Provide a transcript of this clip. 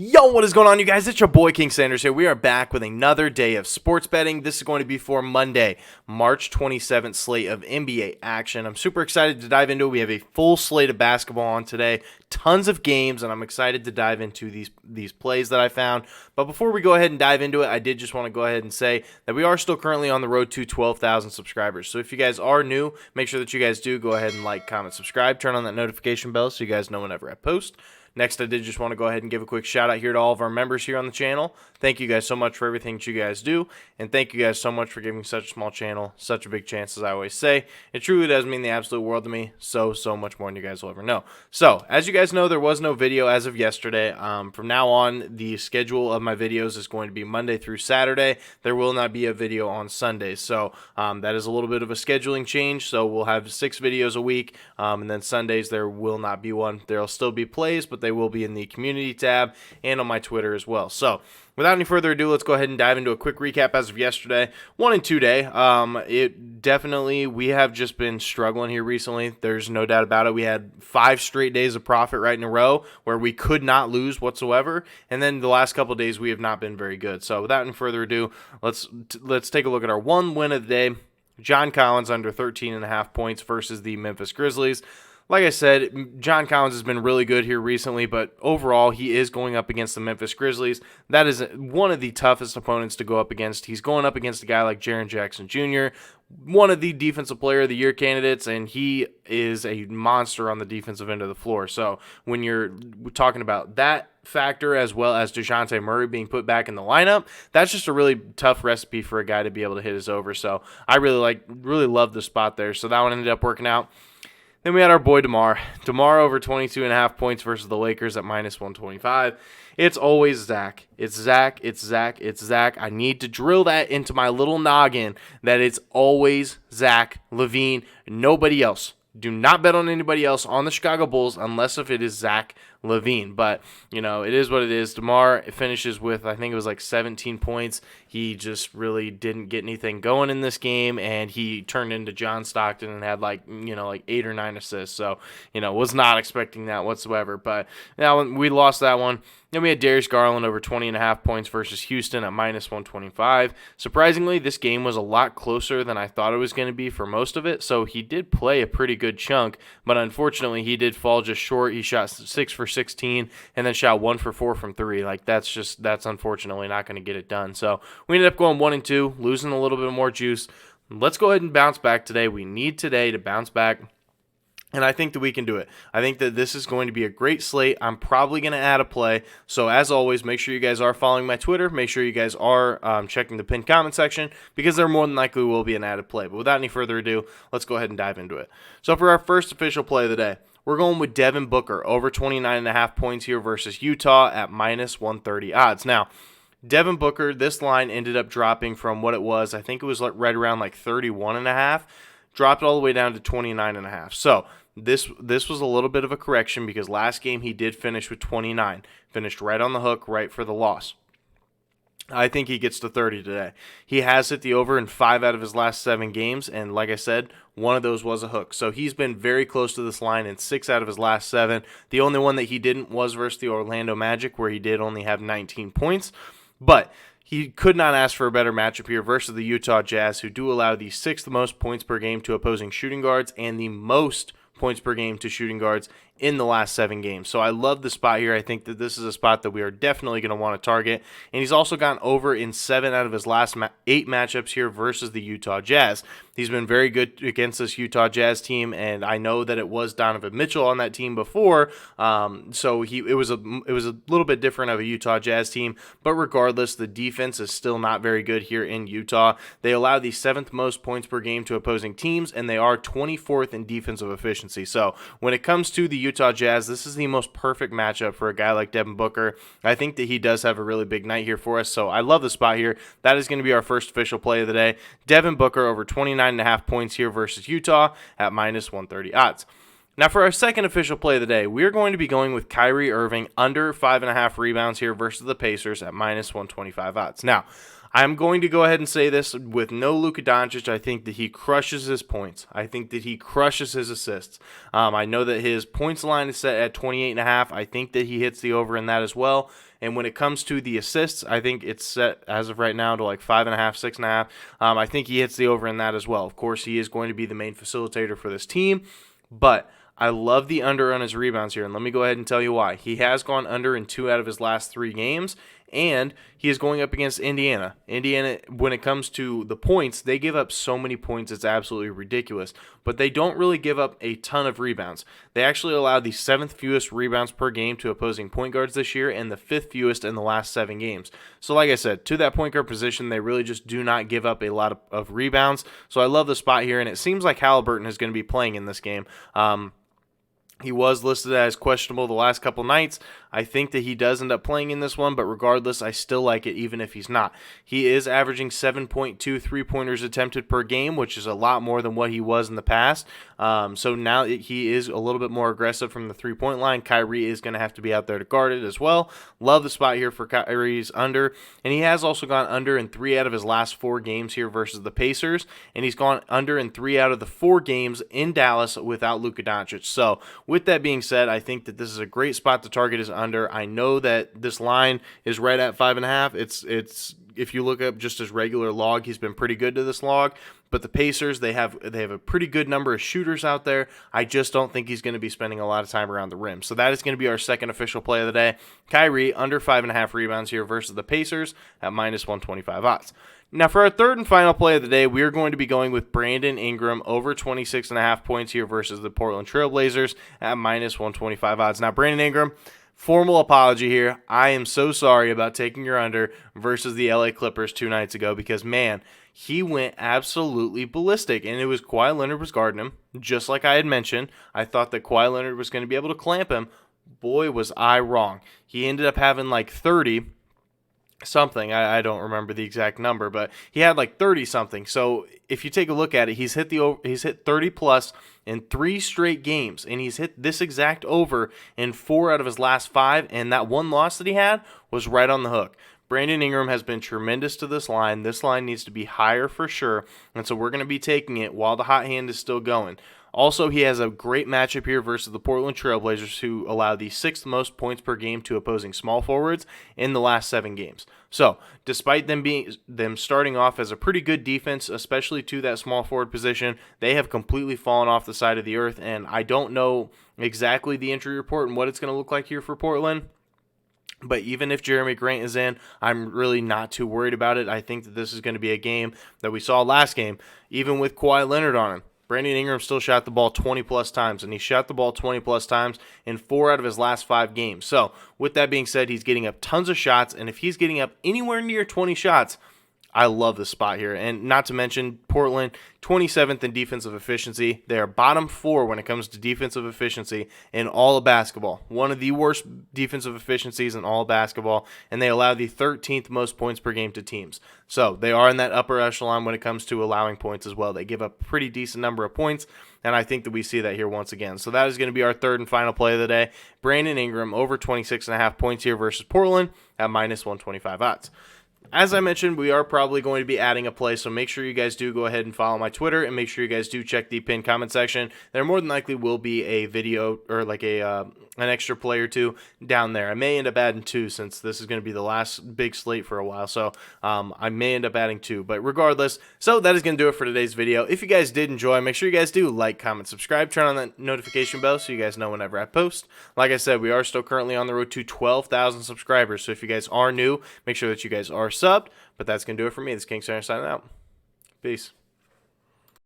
Yo, what is going on, you guys? It's your boy King Sanders here. We are back with another day of sports betting. This is going to be for Monday, March 27th slate of NBA action. I'm super excited to dive into it. We have a full slate of basketball on today, tons of games, and I'm excited to dive into these plays that I found. But before we go ahead and dive into it, I did just want to go ahead and say that we are still currently on the road to 12,000 subscribers. So if you guys are new, make sure that you guys do go ahead and like, comment, subscribe, turn on that notification bell so you guys know whenever I post. Next, I did just want to go ahead and give a quick shout out here to all of our members here on the channel. Thank you guys so much for everything that you guys do, and thank you guys so much for giving such a small channel such a big chance, as I always say. It truly does mean the absolute world to me, so much more than you guys will ever know. So, as you guys know, there was no video as of yesterday. From now on, the schedule of my videos is going to be Monday through Saturday. There will not be a video on Sundays, so that is a little bit of a scheduling change. So we'll have 6 videos a week, and then Sundays there will not be one. There will still be plays, but they will be in the community tab and on my Twitter as well. So without any further ado, let's go ahead and dive into a quick recap as of yesterday. 1 and 2 day. We have just been struggling here recently. There's no doubt about it. We had 5 straight days of profit right in a row where we could not lose whatsoever. And then the last couple of days we have not been very good. So without any further ado, let's take a look at our one win of the day. John Collins under 13.5 points versus the Memphis Grizzlies. Like I said, John Collins has been really good here recently, but overall, he is going up against the Memphis Grizzlies. That is one of the toughest opponents to go up against. He's going up against a guy like Jaren Jackson Jr., one of the Defensive Player of the Year candidates, and he is a monster on the defensive end of the floor. So when you're talking about that factor, as well as DeJounte Murray being put back in the lineup, that's just a really tough recipe for a guy to be able to hit his over. So I really love the spot there. So that one ended up working out. Then we had our boy DeMar. DeMar over 22.5 points versus the Lakers at minus 125. It's always Zach. It's Zach. It's Zach. It's Zach. I need to drill that into my little noggin that it's always Zach LaVine, nobody else. Do not bet on anybody else on the Chicago Bulls unless if it is Zach LaVine. But, you know, it is what it is. DeMar finishes with, I think it was like 17 points. He just really didn't get anything going in this game, and he turned into John Stockton and had like 8 or 9 assists. So, was not expecting that whatsoever. But now we lost that one. Then we had Darius Garland over 20.5 points versus Houston at minus 125. Surprisingly, this game was a lot closer than I thought it was going to be for most of it. So he did play a pretty good chunk, but unfortunately he did fall just short. He shot 6 for 16 and then shot 1 for 4 from 3. Like that's unfortunately not going to get it done. So we ended up going 1 and 2, losing a little bit more juice. Let's go ahead and bounce back today. We need today to bounce back. And I think that we can do it. I think that this is going to be a great slate. I'm probably going to add a play. So as always, make sure you guys are following my Twitter. Make sure you guys are checking the pinned comment section because there more than likely will be an added play. But without any further ado, let's go ahead and dive into it. So for our first official play of the day, we're going with Devin Booker over 29.5 points here versus Utah at minus 130 odds. Now, Devin Booker, this line ended up dropping from what it was. I think it was right around like 31.5. Dropped all the way down to 29.5. So this was a little bit of a correction because last game he did finish with 29. Finished right on the hook, right for the loss. I think he gets to 30 today. He has hit the over in 5 out of his last 7 games, and like I said, one of those was a hook. So he's been very close to this line in 6 out of his last 7. The only one that he didn't was versus the Orlando Magic, where he did only have 19 points. But he could not ask for a better matchup here versus the Utah Jazz, who do allow the 6th most points per game to opposing shooting guards and the most points per game to shooting guards in the last 7 games. So I love the spot here. I think that this is a spot that we are definitely going to want to target. And he's also gone over in 7 out of his last 8 matchups here versus the Utah Jazz. He's been very good against this Utah Jazz team, and I know that it was Donovan Mitchell on that team before, so it was a little bit different of a Utah Jazz team. But regardless, the defense is still not very good here in Utah. They allow the 7th most points per game to opposing teams, and they are 24th in defensive efficiency. So when it comes to the Utah Jazz, this is the most perfect matchup for a guy like Devin Booker. I think that he does have a really big night here for us, so I love the spot here. That is going to be our first official play of the day. Devin Booker over 29.5 points here versus Utah at minus 130 odds. Now for our second official play of the day, we're going to be going with Kyrie Irving under 5.5 rebounds here versus the Pacers at minus 125 odds. Now, I'm going to go ahead and say this with no Luka Doncic. I think that he crushes his points. I think that he crushes his assists. I know that his points line is set at 28.5. I think that he hits the over in that as well. And when it comes to the assists, I think it's set as of right now to like 5.5, 6.5. I think he hits the over in that as well. Of course, he is going to be the main facilitator for this team, but I love the under on his rebounds here, and let me go ahead and tell you why. He has gone under in 2 out of his last 3 games, and he is going up against Indiana. Indiana, when it comes to the points, they give up so many points, it's absolutely ridiculous. But they don't really give up a ton of rebounds. They actually allowed the 7th fewest rebounds per game to opposing point guards this year, and the 5th fewest in the last 7 games. So like I said, to that point guard position, they really just do not give up a lot of rebounds. So I love the spot here, and it seems like Halliburton is going to be playing in this game. He was listed as questionable the last couple nights. I think that he does end up playing in this one, but regardless, I still like it even if he's not. He is averaging 7.2 three-pointers attempted per game, which is a lot more than what he was in the past. So now he is a little bit more aggressive from the three-point line. Kyrie is going to have to be out there to guard it as well. Love the spot here for Kyrie's under. And he has also gone under in 3 out of his last 4 games here versus the Pacers. And he's gone under in 3 out of the 4 games in Dallas without Luka Doncic. So with that being said, I think that this is a great spot to target his under. I know that this line is right at 5.5. It's if you look up just his regular log, he's been pretty good to this log. But the Pacers, they have a pretty good number of shooters out there. I just don't think he's going to be spending a lot of time around the rim. So that is going to be our second official play of the day. Kyrie under 5.5 rebounds here versus the Pacers at -125 odds. Now for our third and final play of the day, we are going to be going with Brandon Ingram over 26.5 points here versus the Portland Trail Blazers at -125 odds. Now Brandon Ingram, formal apology here. I am so sorry about taking your under versus the LA Clippers 2 nights ago because, man, he went absolutely ballistic, and it was Kawhi Leonard was guarding him, just like I had mentioned. I thought that Kawhi Leonard was going to be able to clamp him. Boy, was I wrong. He ended up having like 30 something. I don't remember the exact number, but he had like 30 something. So if you take a look at it, he's hit 30 plus in 3 straight games, and he's hit this exact over in 4 out of his last 5, and that one loss that he had was right on the hook. Brandon Ingram has been tremendous to this line. This line needs to be higher for sure, and so we're going to be taking it while the hot hand is still going. Also, he has a great matchup here versus the Portland Trail Blazers, who allow the 6th most points per game to opposing small forwards in the last 7 games. So, despite them starting off as a pretty good defense, especially to that small forward position, they have completely fallen off the side of the earth, and I don't know exactly the injury report and what it's going to look like here for Portland. But even if Jeremy Grant is in, I'm really not too worried about it. I think that this is going to be a game that we saw last game, even with Kawhi Leonard on him. Brandon Ingram still shot the ball 20-plus times, and he shot the ball 20-plus times in 4 out of his last 5 games. So, with that being said, he's getting up tons of shots, and if he's getting up anywhere near 20 shots, I love this spot here. And not to mention, Portland, 27th in defensive efficiency. They are bottom 4 when it comes to defensive efficiency in all of basketball. One of the worst defensive efficiencies in all of basketball, and they allow the 13th most points per game to teams. So they are in that upper echelon when it comes to allowing points as well. They give up a pretty decent number of points, and I think that we see that here once again. So that is going to be our third and final play of the day. Brandon Ingram over 26.5 points here versus Portland at -125 odds. As I mentioned, we are probably going to be adding a play, so make sure you guys do go ahead and follow my Twitter, and make sure you guys do check the pinned comment section. There more than likely will be a video or like an extra play or 2 down there. I may end up adding 2 since this is going to be the last big slate for a while, so I may end up adding 2. But regardless, so that is going to do it for today's video. If you guys did enjoy, make sure you guys do like, comment, subscribe, turn on that notification bell so you guys know whenever I post. Like I said, we are still currently on the road to 12,000 subscribers, so if you guys are new, make sure that you guys are subbed. But that's going to do it for me. This is King Center signing out. Peace.